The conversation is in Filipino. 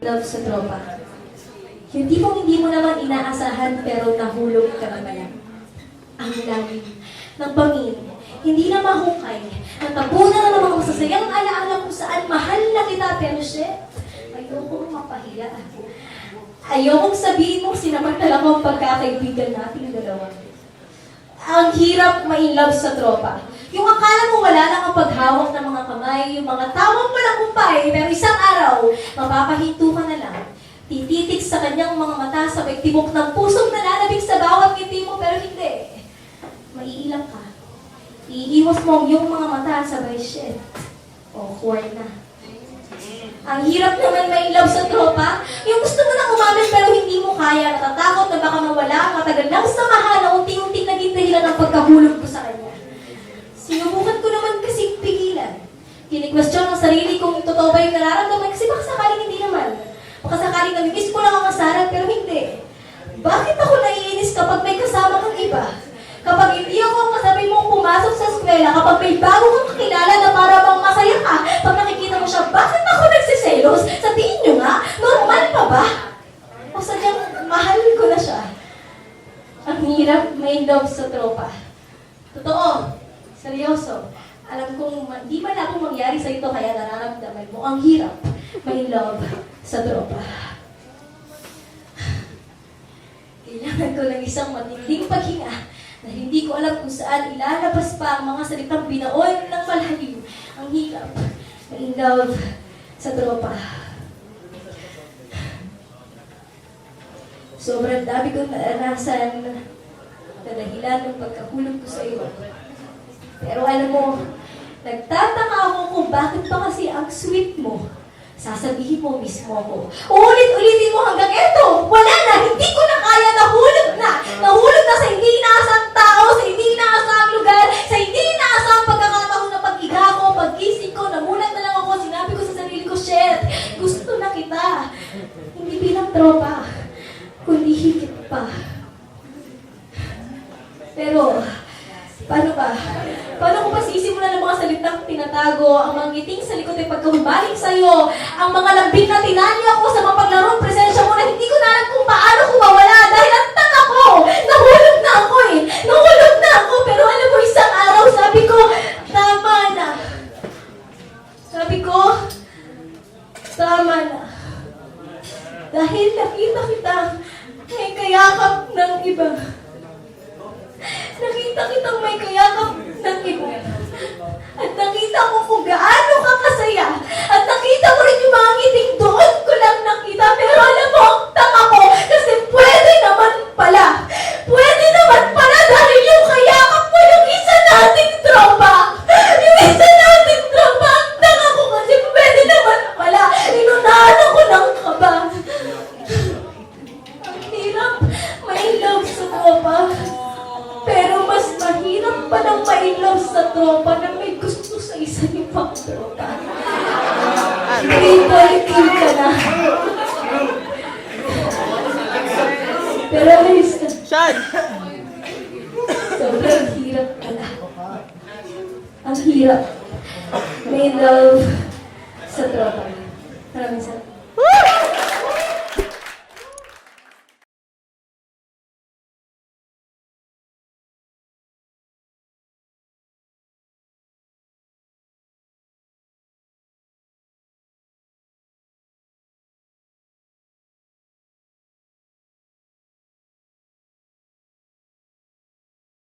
love sa tropa. Yung tipong hindi mo naman inaasahan pero nahulog ka naman. Ang lalim ng bangin, hindi na mahukay. Natabunan na ng mga masasayang alaala kung saan mahal na kita pero shit, ayokong mapahiya. Ayokong sabihin mo sinamantala ko ang pagkakaibigan nating dalawa. Ang hirap ma-inlove sa tropa. Yung akala mo wala lang ang paghawak ng mga kamay, yung mga tawang walang kumpay, pero isang araw, mapapahinto ka na lang. Tititik sa kanyang mga mata, sabay tibok ng pusong nananabig sa bawat ngiti mo, pero hindi. Maiilang ka. Iiwas mo yung mga mata, sabay shit. Awkward na. Ang hirap naman ma-inlove sa tropa. Yung gusto mo nang umamin pero hindi mo kaya, natatakot na baka mawala ang matagal ng samahan na unti-unting naging dahilan ng pagkahulog ko sa kanya. Sinubukan ko naman kasing pigilan. Kini-question ang sarili kung totoo ba yung nararamdaman kasi baka sakaling hindi naman. Baka sakaling namimiss ko lang ang asaran pero hindi. Bakit ako naiinis kapag may kasama kang iba? Kapag hindi ako ang kasabay mong pumasok sa eskwela, kapag may bago kang kakilala na para bang masaya ka, pag nakikita mo siya, bakit ako nagsiselos? Sabihin nyo nga, normal pa ba? O sadyang mahal ko na siya. Ang hirap may love sa tropa. Totoo. Seryoso. Alam kong di man ako mangyari sa ito kaya nararamdaman mo. Ang hirap may love sa tropa. Kailangan ko ng isang matinding paghinga na hindi ko alam kung saan ilalabas pa ang mga salitang binaon ng malalim. Ang hirap may love sa tropa. Sobrang dami kong naranasan na dahilan ng pagkahulog ko sa iyo. Pero alam mo, nagtataka ako kung bakit pa kasi ang sweet mo. Sasabihin mo mismo ko. Ulit-ulitin mo hanggang eto. Wala na, hindi ko na kaya, nahulog na. Nahulog na sa hindi inaasang tao, sa hindi inaasang lugar, sa hindi inaasang pagkakataon na pag-iga ko, pag-gising ko, namulat na lang ako, sinabi ko sa sarili ko, shit, gusto na kita. Hindi bilang tropa, kundi higit pa. Pero, paano ba? Paano ko pa sisimulan ng mga salitang tinatago, ang mga ngiting sa likod ay pagkahumaling sa'yo, ang mga lambing na tinanya ko sa mapaglarong presensya mo na hindi ko na alam kung paano ko mawala dahil ang tanga ko! Nahulog na ako eh! Nahulog na ako! Pero alam mo, isang araw sabi ko, tama na. Sabi ko, tama na. Dahil nakita kita, may kayakap ng iba. Nakita kitang may kayakap ng iba. At nakita ko kung gaano ka kasaya. At nakita ko rin yung mga ngiting doon ko lang nakita. Pero alam mo, ang tanga ko. Kasi pwede naman pala. Pwede naman pala dahil yung kayakap mo yung isa nating tropa. Yung isa nating tropa. Ang tanga ko kasi pwede naman pala. Inunahan ako ng kaba. Ang hirap may love sa tropa. Pero mas mahirap pa ng ma-inlove sa tropa na may gusto sa isa ni pang tropa. Triple kill ka na. Pero ayos ka. Sobrang hirap ka na. Ang hirap. May love sa tropa. Maraming salamat.